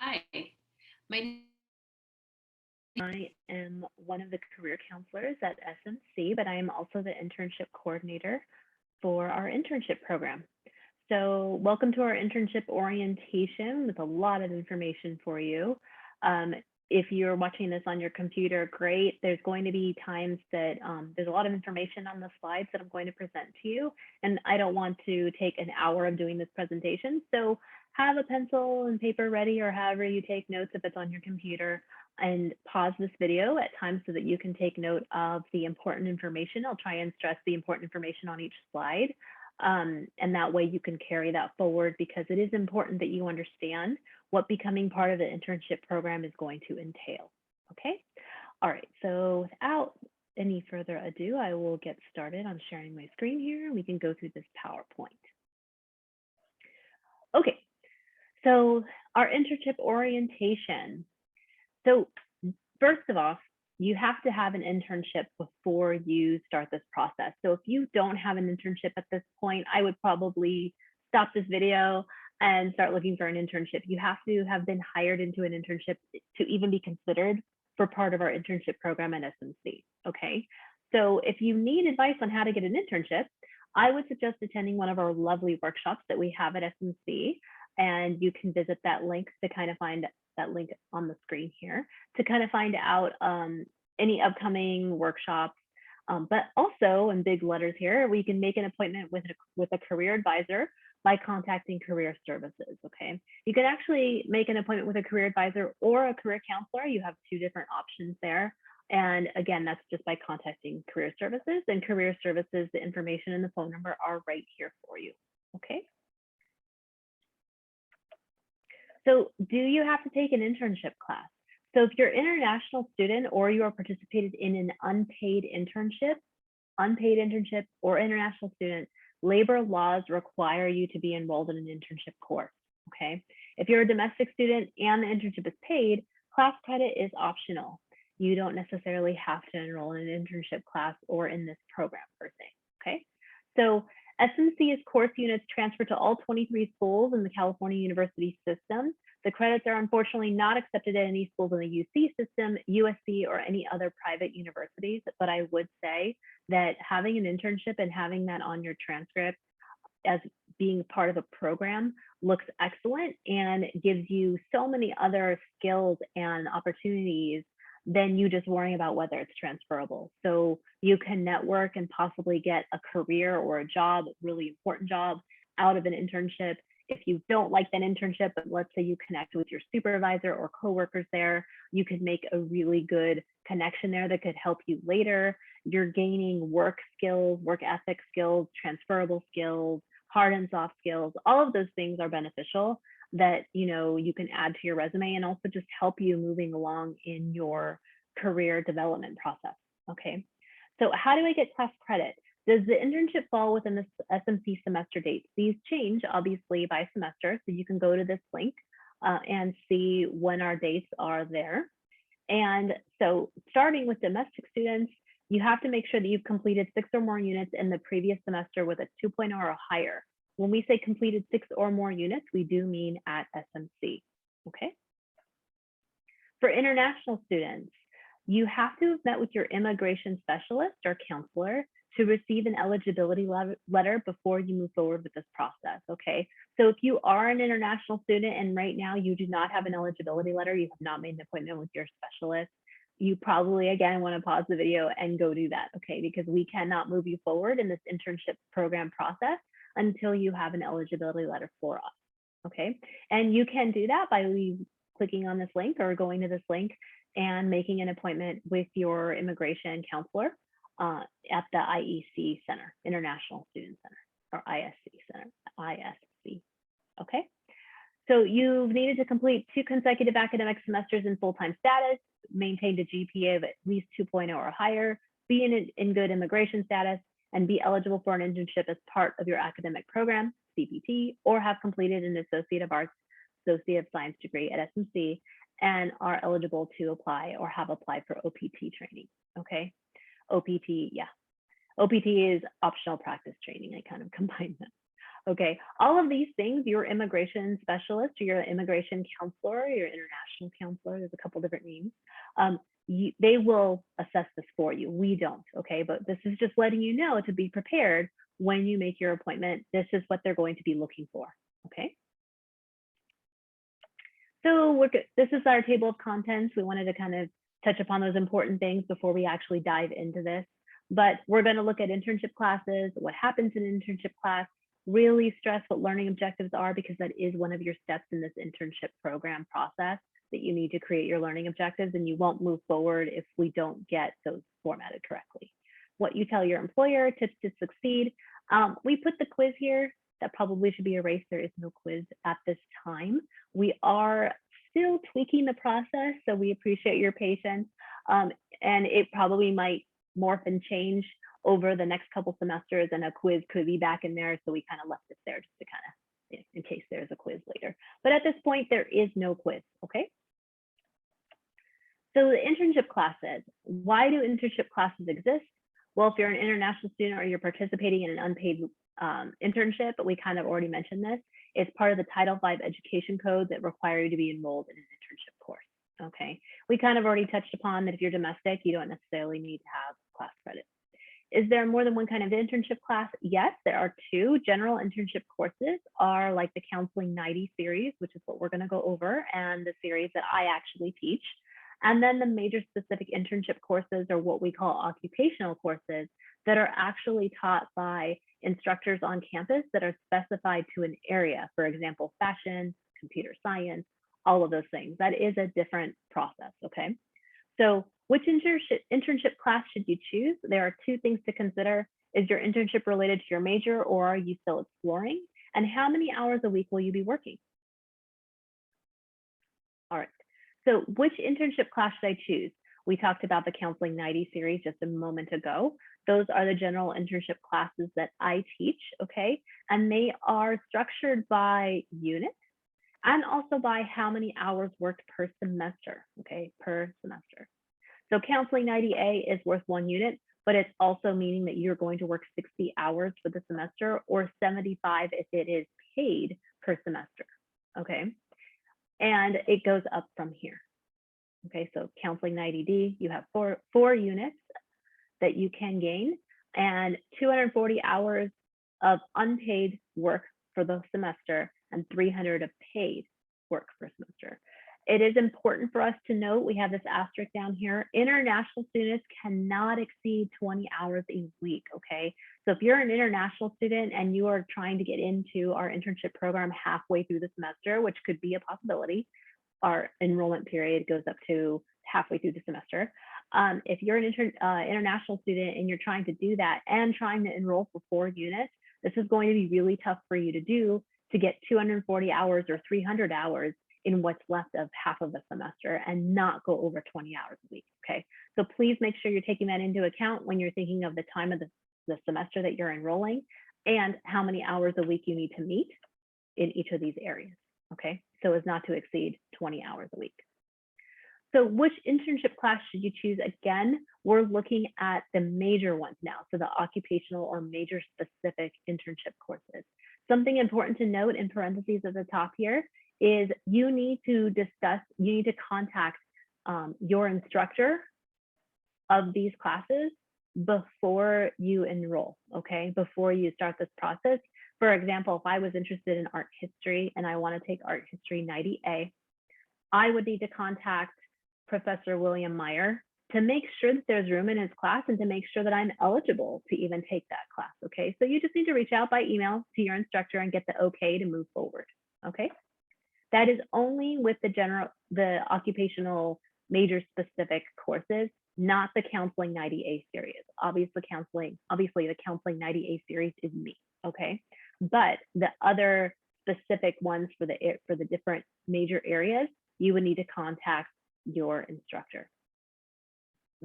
Hi, my I am one of the career counselors at SMC, but I am also the internship coordinator for our internship program. So, welcome to our internship orientation with a lot of information for you. Um, if you're watching this on your computer, great. There's going to be times that there's a lot of information on the slides that I'm going to present to you, and I don't want to take an hour of doing this presentation. So, have a pencil and paper ready, or however you take notes if it's on your computer, and pause this video at times so that you can take note of the important information. I'll try and stress the important information on each slide. And that way you can carry that forward because it is important that you understand what becoming part of the internship program is going to entail. Okay. All right. So without any further ado, I will get started on sharing my screen here. We can go through this PowerPoint. Okay. So our internship orientation. So first of all, you have to have an internship before you start this process. So if you don't have an internship at this point, I would probably stop this video and start looking for an internship. You have to have been hired into an internship to even be considered for part of our internship program at SMC. Okay. So if you need advice on how to get an internship, I would suggest attending one of our lovely workshops that we have at SMC. And you can visit that link to kind of find that link on the screen here to kind of find out any upcoming workshops. But also in big letters here, we can make an appointment with a career advisor by contacting career services. Okay. You can actually make an appointment with a career advisor or a career counselor. You have two different options there. And again, that's just by contacting career services, and career services, the information and the phone number are right here for you. Okay. So do you have to take an internship class? So if you're an international student or you are participated in an unpaid internship or international student, labor laws require you to be enrolled in an internship course, okay? If you're a domestic student and the internship is paid, class credit is optional. You don't necessarily have to enroll in an internship class or in this program per se, okay? So SMC's course units transfer to all 23 schools in the California University system. The credits are unfortunately not accepted at any schools in the UC system, USC, or any other private universities. But I would say that having an internship and having that on your transcript as being part of a program looks excellent and gives you so many other skills and opportunities than you just worrying about whether it's transferable. So you can network and possibly get a career or a job, really important job, out of an internship. If you don't like that internship, but let's say you connect with your supervisor or coworkers there, you could make a really good connection there that could help you later. You're gaining work skills, work ethic skills, transferable skills, hard and soft skills. All of those things are beneficial that you can add to your resume and also just help you moving along in your career development process. Okay. So how do I get class credit? Does the internship fall within the SMC semester dates? These change obviously by semester, so you can go to this link and see when our dates are there. And so starting with domestic students, you have to make sure that you've completed 6 or more units in the previous semester with a 2.0 or higher. When we say completed 6 or more units, we do mean at SMC, okay? For international students, you have to have met with your immigration specialist or counselor to receive an eligibility letter before you move forward with this process, okay? So if you are an international student and right now you do not have an eligibility letter, you have not made an appointment with your specialist, you probably, again, want to pause the video and go do that, okay? Because we cannot move you forward in this internship program process until you have an eligibility letter for us, okay? And you can do that by clicking on this link or going to this link and making an appointment with your immigration counselor at the IEC Center, International Student Center, or ISC Center, ISC, okay? So you've needed to complete 2 consecutive academic semesters in full-time status, maintained a GPA of at least 2.0 or higher, be in good immigration status, and be eligible for an internship as part of your academic program, CPT, or have completed an Associate of Arts, Associate of Science degree at SMC, and are eligible to apply or have applied for OPT training, okay? OPT, yeah. OPT is optional practice training. I kind of combined them. Okay, all of these things, your immigration specialist or your immigration counselor, or your international counselor, there's a couple different names, they will assess this for you. We don't, okay? But this is just letting you know to be prepared when you make your appointment. This is what they're going to be looking for, okay? So this is our table of contents. We wanted to kind of touch upon those important things before we actually dive into this. But we're going to look at internship classes, what happens in an internship class, really stress what learning objectives are, because that is one of your steps in this internship program process, that you need to create your learning objectives, and you won't move forward if we don't get those formatted correctly. What you tell your employer, tips to succeed. We put the quiz here. That probably should be erased. There is no quiz at this time. We are still tweaking the process, so we appreciate your patience. And it probably might morph and change over the next couple semesters, and a quiz could be back in there. So we kind of left it there just to kind of, in case there's a quiz later. But at this point, there is no quiz, okay? So the internship classes, why do internship classes exist? Well, if you're an international student or you're participating in an unpaid internship, but we kind of already mentioned this, it's part of the Title V education code that require you to be enrolled in an internship course, okay? We kind of already touched upon that if you're domestic, you don't necessarily need to have class credit. Is there more than one kind of internship class? Yes, there are two. General internship courses are like the Counseling 90 series, which is what we're gonna go over, and the series that I actually teach. And then the major specific internship courses are what we call occupational courses that are actually taught by instructors on campus that are specified to an area. For example, fashion, computer science, all of those things. That is a different process, okay? So which internship class should you choose? There are two things to consider. Is your internship related to your major, or are you still exploring? And how many hours a week will you be working? All right. So which internship class should I choose? We talked about the Counseling 90 series just a moment ago. Those are the general internship classes that I teach, okay? And they are structured by unit and also by how many hours worked per semester, okay, per semester. So Counseling 90A is worth 1 unit, but it's also meaning that you're going to work 60 hours for the semester, or 75 if it is paid per semester, okay? And it goes up from here. Okay, so Counseling 90D, you have four units that you can gain, and 240 hours of unpaid work for the semester and 300 of paid work per semester. It is important for us to note, we have this asterisk down here, international students cannot exceed 20 hours a week, okay? So if you're an international student and you are trying to get into our internship program halfway through the semester, which could be a possibility, our enrollment period goes up to halfway through the semester. If you're an international student and you're trying to do that and trying to enroll for 4 units, this is going to be really tough for you to do, to get 240 hours or 300 hours in what's left of half of the semester and not go over 20 hours a week, okay? So please make sure you're taking that into account when you're thinking of the time of the semester that you're enrolling and how many hours a week you need to meet in each of these areas, okay? So as not to exceed 20 hours a week. So which internship class should you choose? Again, we're looking at the major ones now, so the occupational or major specific internship courses. Something important to note in parentheses at the top here is you need to contact your instructor of these classes before you enroll, okay? Before you start this process. For example, if I was interested in art history and I want to take art history 90A, I would need to contact Professor William Meyer to make sure that there's room in his class and to make sure that I'm eligible to even take that class, okay? So you just need to reach out by email to your instructor and get the okay to move forward, okay? That is only with the occupational major specific courses, not the Counseling 90A series. Obviously the Counseling 90A series is me, okay? But the other specific ones for the different major areas, you would need to contact your instructor,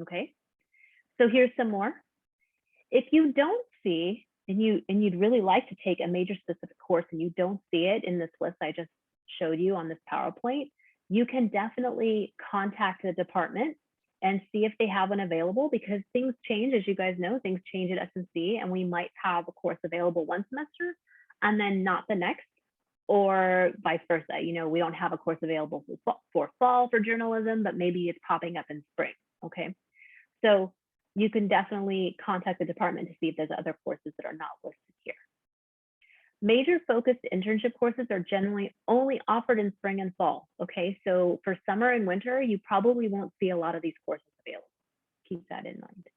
okay? So here's some more. If you don't see, and you'd really like to take a major specific course and you don't see it in this list I just showed you on this PowerPoint, you can definitely contact the department and see if they have one available, because things change, as you guys know, things change at SNC, and we might have a course available one semester and then not the next, or vice versa. You know, we don't have a course available for fall for journalism, but maybe it's popping up in spring, okay? So you can definitely contact the department to see if there's other courses that are not listed here. Major focused internship courses are generally only offered in spring and fall, okay? So for summer and winter, you probably won't see a lot of these courses available. Keep that in mind.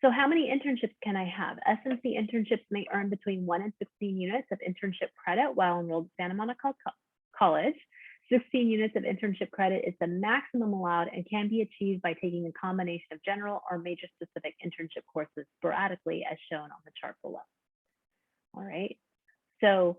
So how many internships can I have? SMC internships may earn between 1 and 16 units of internship credit while enrolled at Santa Monica College. 16 units of internship credit is the maximum allowed and can be achieved by taking a combination of general or major specific internship courses sporadically as shown on the chart below. All right, so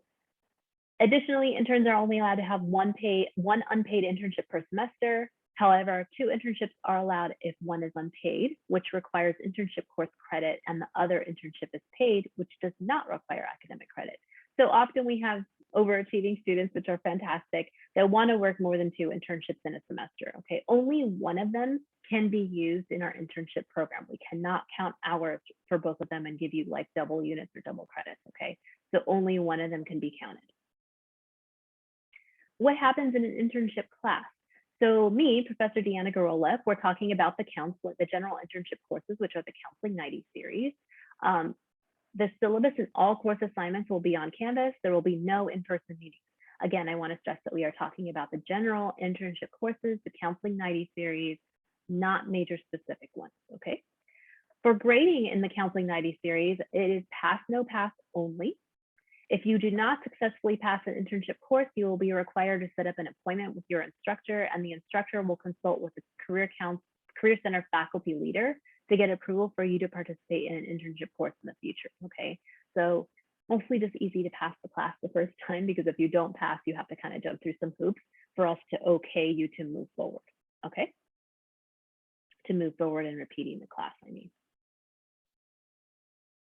additionally, interns are only allowed to have one unpaid internship per semester. However, 2 internships are allowed if one is unpaid, which requires internship course credit, and the other internship is paid, which does not require academic credit. So often we have overachieving students, which are fantastic, that want to work more than 2 internships in a semester, okay? Only one of them can be used in our internship program. We cannot count hours for both of them and give you like double units or double credits, okay? So only one of them can be counted. What happens in an internship class? So me, Professor Deanna Garola, we're talking about the general internship courses, which are the Counseling 90 series. The syllabus and all course assignments will be on Canvas. There will be no in-person meetings. Again, I want to stress that we are talking about the general internship courses, the Counseling 90 series, not major specific ones, okay? For grading in the Counseling 90 series, it is pass, no pass only. If you do not successfully pass an internship course, you will be required to set up an appointment with your instructor, and the instructor will consult with the Career Center faculty leader to get approval for you to participate in an internship course in the future, okay? So mostly just easy to pass the class the first time, because if you don't pass, you have to kind of jump through some hoops for us to okay you to move forward, okay? To move forward in repeating the class, I mean.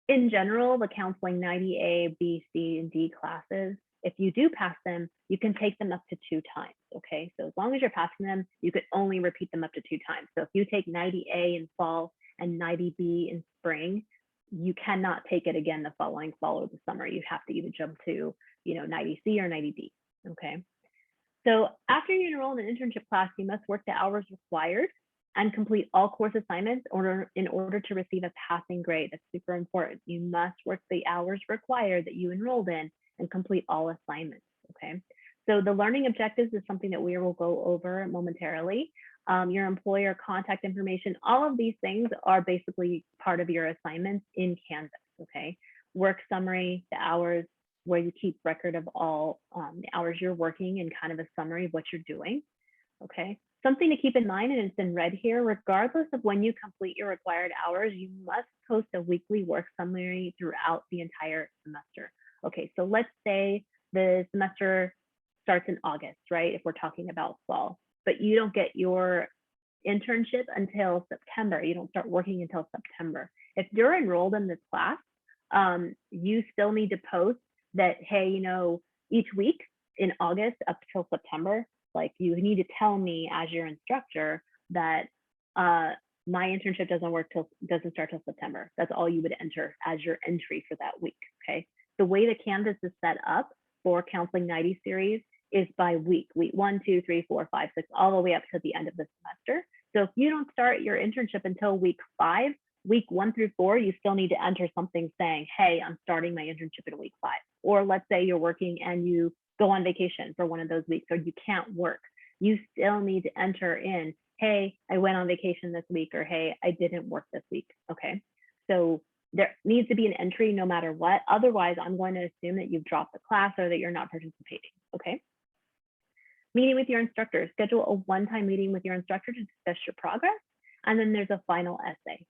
In general, the Counseling 90A, B, C, and D classes, if you do pass them, you can take them up to 2 times, okay? So as long as you're passing them, you could only repeat them up to 2 times. So if you take 90A in fall and 90B in spring, you cannot take it again the following fall or the summer. You have to either jump to, 90C or 90D, okay? So after you enroll in an internship class, you must work the hours required and complete all course assignments in order to receive a passing grade. That's super important. You must work the hours required that you enrolled in and complete all assignments, okay? So the learning objectives is something that we will go over momentarily. Your employer contact information, all of these things are basically part of your assignments in Canvas, okay? Work summary, the hours, where you keep record of all the hours you're working and kind of a summary of what you're doing, okay? Something to keep in mind, and it's in red here, regardless of when you complete your required hours, you must post a weekly work summary throughout the entire semester. Okay, so let's say the semester starts in August, right? If we're talking about fall, but you don't get your internship until September. You don't start working until September. If you're enrolled in this class, you still need to post that, hey, each week in August up till September, like you need to tell me as your instructor that my internship doesn't start till September. That's all you would enter as your entry for that week, okay? The way the Canvas is set up for Counseling 90 series is by week 1, 2, 3, 4, 5, 6, all the way up to the end of the semester. So if you don't start your internship until week 5, week 1 through 4, you still need to enter something saying, hey, I'm starting my internship in week 5. Or let's say you're working and you go on vacation for one of those weeks, or you can't work. You still need to enter in, hey, I went on vacation this week, or hey, I didn't work this week, okay? So there needs to be an entry no matter what. Otherwise, I'm going to assume that you've dropped the class or that you're not participating, okay? Meeting with your instructor. Schedule a one-time meeting with your instructor to discuss your progress. And then there's a final essay.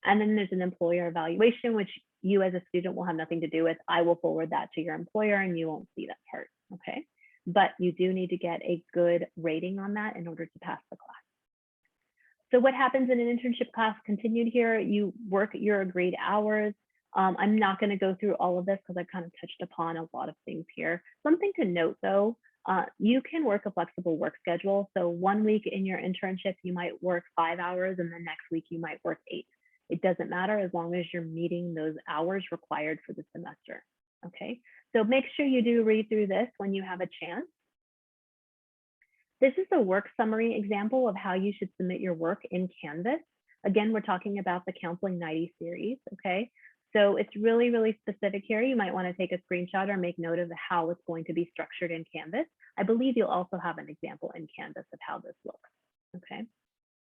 And then there's an employer evaluation, which you as a student will have nothing to do with. I will forward that to your employer and you won't see that part, okay? But you do need to get a good rating on that in order to pass the class. So what happens in an internship class continued here? You work your agreed hours. I'm not going to go through all of this because I've kind of touched upon a lot of things here. Something to note though, you can work a flexible work schedule. So one week in your internship, you might work 5 hours and the next week you might work 8. It doesn't matter as long as you're meeting those hours required for the semester. Okay, so make sure you do read through this when you have a chance. This is a work summary example of how you should submit your work in Canvas. Again, we're talking about the Counseling 90 series, okay? So it's really, really specific here. You might want to take a screenshot or make note of how it's going to be structured in Canvas. I believe you'll also have an example in Canvas of how this looks, okay?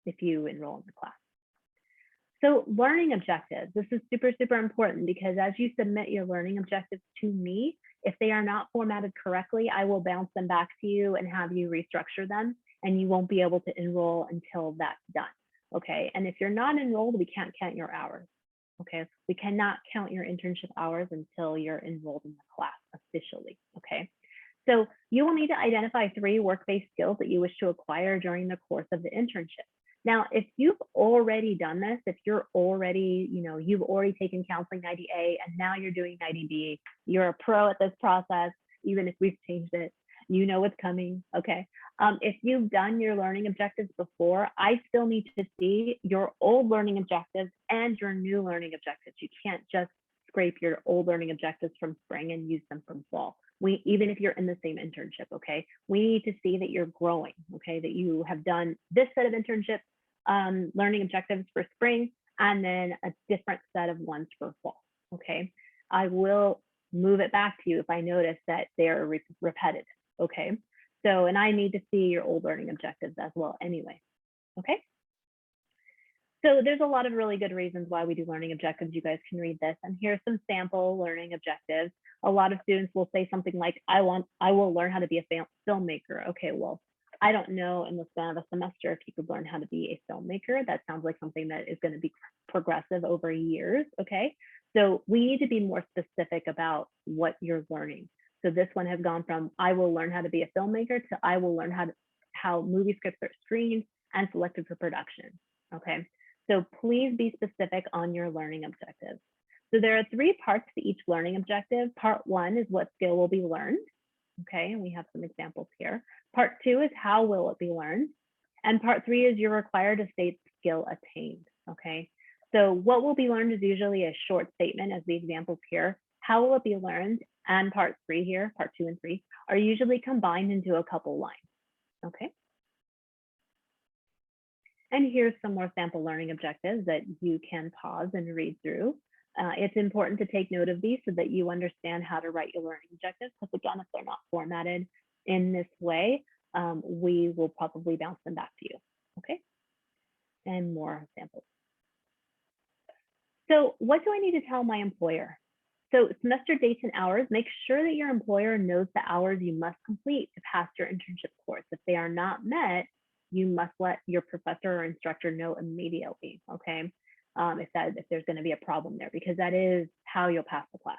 If you enroll in the class. So learning objectives, this is super, super important because as you submit your learning objectives to me, if they are not formatted correctly, I will bounce them back to you and have you restructure them, and you won't be able to enroll until that's done, okay? And if you're not enrolled, we can't count your hours, okay? We cannot count your internship hours until you're enrolled in the class officially, okay? So you will need to identify 3 work-based skills that you wish to acquire during the course of the internship. Now, if you've already done this, if you're already, you've already taken Counseling 90A and now you're doing 90B, you're a pro at this process, even if we've changed it, you know what's coming, okay? If you've done your learning objectives before, I still need to see your old learning objectives and your new learning objectives. You can't just scrape your old learning objectives from spring and use them from fall. Even if you're in the same internship, okay? We need to see that you're growing, okay? That you have done this set of internship learning objectives for spring and then a different set of ones for fall, okay? I will move it back to you if I notice that they're repetitive, okay? So, and I need to see your old learning objectives as well anyway, okay? So there's a lot of really good reasons why we do learning objectives. You guys can read this, and here's some sample learning objectives. A lot of students will say something like, I will learn how to be a filmmaker. Okay, well, I don't know in the span of a semester if you could learn how to be a filmmaker. That sounds like something that is going to be progressive over years, okay? So we need to be more specific about what you're learning. So this one has gone from, I will learn how to be a filmmaker to I will learn how movie scripts are screened and selected for production, okay? So please be specific on your learning objectives. So there are 3 parts to each learning objective. Part 1 is what skill will be learned. Okay, and we have some examples here. Part 2 is how will it be learned? And part 3 is you're required to state skill attained, okay? So what will be learned is usually a short statement as the examples here. How will it be learned? And part 3 here, part 2 and 3, are usually combined into a couple lines, okay? And here's some more sample learning objectives that you can pause and read through. It's important to take note of these so that you understand how to write your learning objectives, because again, if they're not formatted in this way, we will probably bounce them back to you, okay? And more samples. So what do I need to tell my employer? So semester dates and hours, make sure that your employer knows the hours you must complete to pass your internship course. If they are not met, you must let your professor or instructor know immediately, okay? If there's going to be a problem there, because that is how you'll pass the class.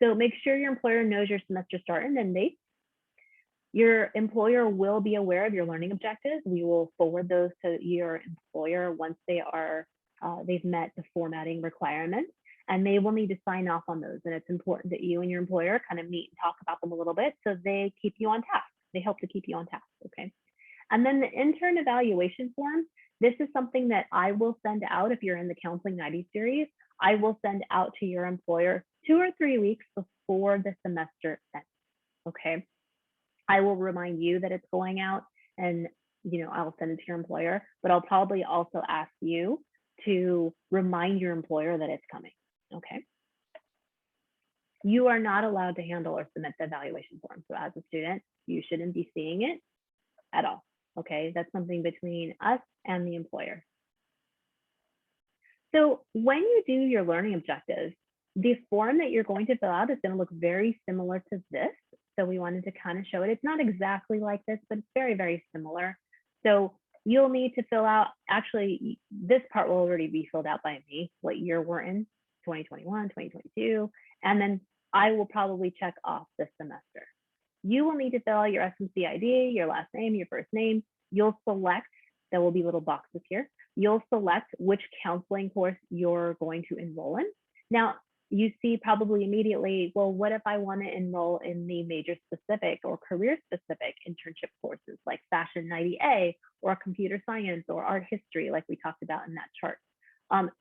So make sure your employer knows your semester start and end date. Your employer will be aware of your learning objectives. We will forward those to your employer once they've met the formatting requirements, and they will need to sign off on those. And it's important that you and your employer kind of meet and talk about them a little bit so they keep you on task. They help to keep you on task, okay? And then the intern evaluation form, this is something that I will send out if you're in the Counseling 90 series. I will send out to your employer 2 or 3 weeks before the semester ends, okay? I will remind you that it's going out, and I'll send it to your employer, but I'll probably also ask you to remind your employer that it's coming, okay? You are not allowed to handle or submit the evaluation form. So as a student, you shouldn't be seeing it at all. Okay, that's something between us and the employer. So when you do your learning objectives, the form that you're going to fill out is going to look very similar to this. So we wanted to kind of show it. It's not exactly like this, but it's very, very similar. So you'll need to fill out, actually, this part will already be filled out by me, what year we're in, 2021, 2022, and then I will probably check off this semester. You will need to fill out your SMC ID, your last name, your first name. You'll select, there will be little boxes here. You'll select which counseling course you're going to enroll in. Now, you see probably immediately, well, what if I want to enroll in the major specific or career specific internship courses like Fashion 90A or computer science or art history, like we talked about in that chart?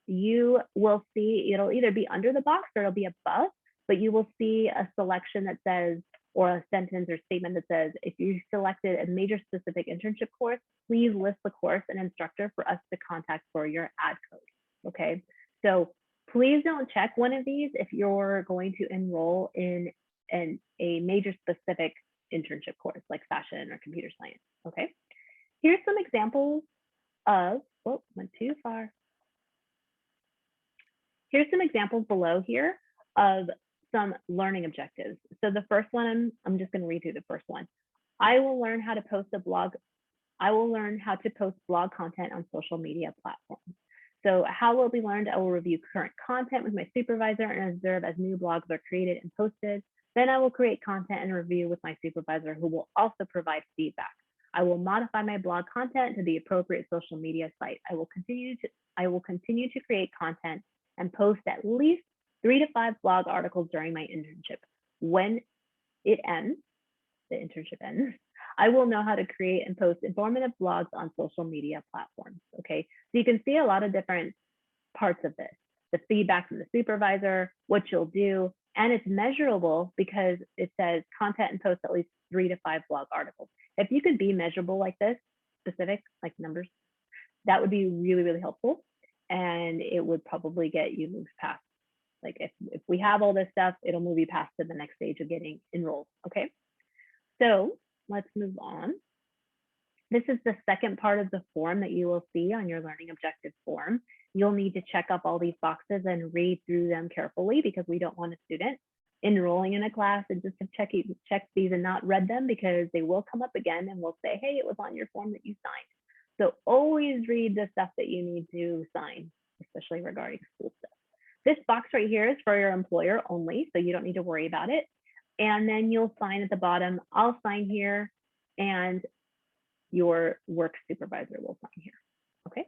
you will see it'll either be under the box or it'll be above, but you will see a selection that says, or a sentence or statement that says, if you selected a major specific internship course, please list the course and instructor for us to contact for your ad code. Okay, so please don't check one of these if you're going to enroll in a major specific internship course like fashion or computer science. Okay, here's some examples of, oh, went too far. Here's some examples below here of some learning objectives. So the first one, I'm just going to read through the first one. I will learn how to post a blog. I will learn how to post blog content on social media platforms. So how will be learned? I will review current content with my supervisor and observe as new blogs are created and posted. Then I will create content and review with my supervisor, who will also provide feedback. I will modify my blog content to the appropriate social media site. I will continue to create content and post at least 3 to 5 blog articles during my internship. When it ends, the internship ends, I will know how to create and post informative blogs on social media platforms. Okay, so you can see a lot of different parts of this. The feedback from the supervisor, what you'll do, and it's measurable because it says content and post at least 3 to 5 blog articles. If you could be measurable like this, specific, like numbers, that would be really, really helpful. And it would probably get you moved past. Like if we have all this stuff, it'll move you past to the next stage of getting enrolled. Okay, so let's move on. This is the second part of the form that you will see on your learning objective form. You'll need to check up all these boxes and read through them carefully, because we don't want a student enrolling in a class and just have checked these and not read them, because they will come up again and we'll say, hey, it was on your form that you signed. So always read the stuff that you need to sign, especially regarding school stuff. This box right here is for your employer only, so you don't need to worry about it. And then you'll sign at the bottom. I'll sign here, and your work supervisor will sign here. Okay.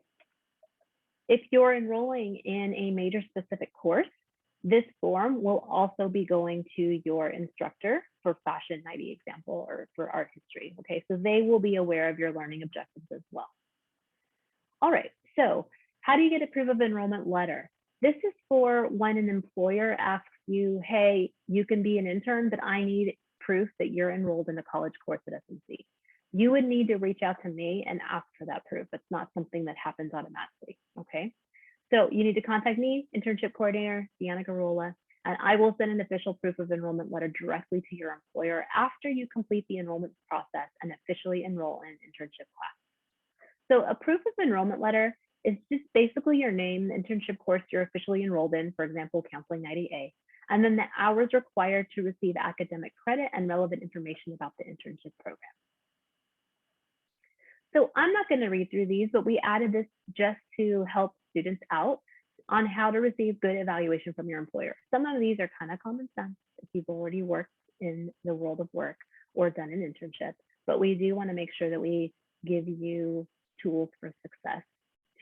If you're enrolling in a major specific course, this form will also be going to your instructor for Fashion 90 example or for art history. Okay, so they will be aware of your learning objectives as well. All right, so how do you get a proof of enrollment letter? This is for when an employer asks you, hey, you can be an intern, but I need proof that you're enrolled in a college course at SMC. You would need to reach out to me and ask for that proof. It's not something that happens automatically, okay? So you need to contact me, Internship Coordinator, Deanna Garola, and I will send an official proof of enrollment letter directly to your employer after you complete the enrollment process and officially enroll in an internship class. So a proof of enrollment letter is just basically your name, the internship course you're officially enrolled in, for example, Counseling 90A, and then the hours required to receive academic credit and relevant information about the internship program. So I'm not going to read through these, but we added this just to help students out on how to receive good evaluation from your employer. Some of these are kind of common sense if you've already worked in the world of work or done an internship, but we do want to make sure that we give you tools for success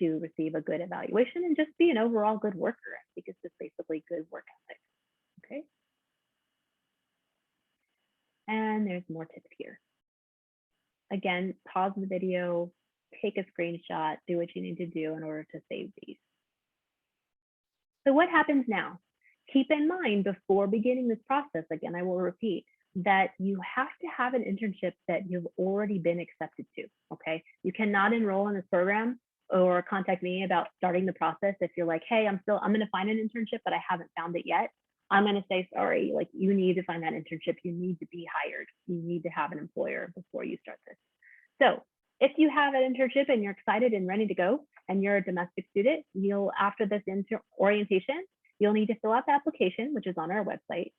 to receive a good evaluation and just be an overall good worker. I think it's just basically good work ethic. Okay. And there's more tips here. Again, pause the video, take a screenshot, do what you need to do in order to save these. So what happens now? Keep in mind before beginning this process, again, I will repeat, that you have to have an internship that you've already been accepted to, okay? You cannot enroll in this program or contact me about starting the process if you're like, hey, I'm gonna find an internship, but I haven't found it yet. I'm gonna say, sorry, like you need to find that internship. You need to be hired. You need to have an employer before you start this. So if you have an internship and you're excited and ready to go, and you're a domestic student, after this orientation, you'll need to fill out the application, which is on our website.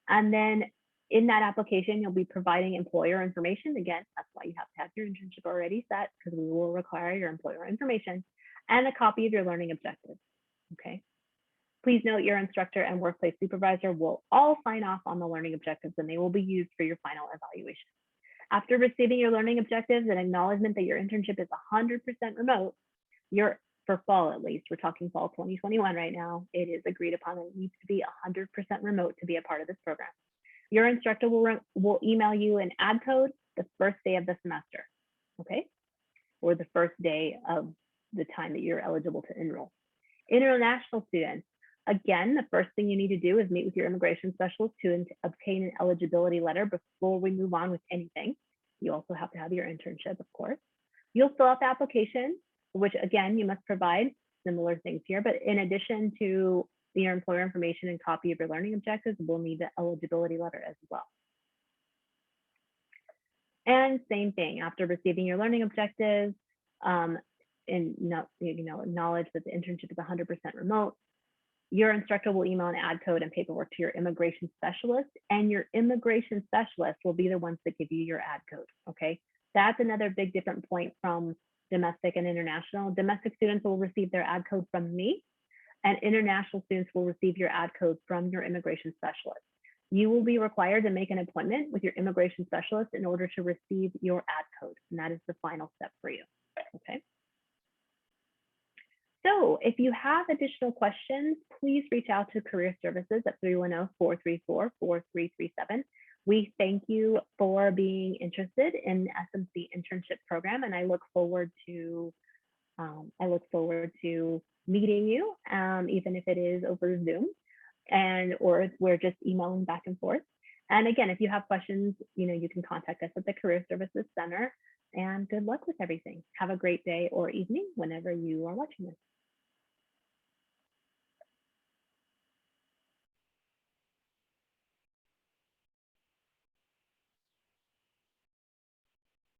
And then in that application, you'll be providing employer information. Again, that's why you have to have your internship already set, because we will require your employer information and a copy of your learning objectives, okay? Please note your instructor and workplace supervisor will all sign off on the learning objectives, and they will be used for your final evaluation. After receiving your learning objectives and acknowledgement that your internship is 100% remote, for fall at least, we're talking fall 2021 right now, it is agreed upon that it needs to be 100% remote to be a part of this program. Your instructor will email you an ad code the first day of the semester, okay? Or the first day of the time that you're eligible to enroll. International students, again, the first thing you need to do is meet with your immigration specialist to obtain an eligibility letter before we move on with anything. You also have to have your internship, of course. You'll fill out the application, which again, you must provide similar things here, but in addition to your employer information and copy of your learning objectives, we'll need the eligibility letter as well. And same thing, after receiving your learning objectives, and acknowledge that the internship is 100% remote, your instructor will email an ad code and paperwork to your immigration specialist, and your immigration specialist will be the ones that give you your ad code, okay? That's another big different point from domestic and international. Domestic students will receive their ad code from me, and international students will receive your ad code from your immigration specialist. You will be required to make an appointment with your immigration specialist in order to receive your ad code, and that is the final step for you, okay? So if you have additional questions, please reach out to Career Services at 310-434-4337. We thank you for being interested in the SMC internship program, and I look forward to meeting you, even if it is over Zoom, or we're just emailing back and forth. And again, if you have questions, you can contact us at the Career Services Center. And good luck with everything. Have a great day or evening whenever you are watching this.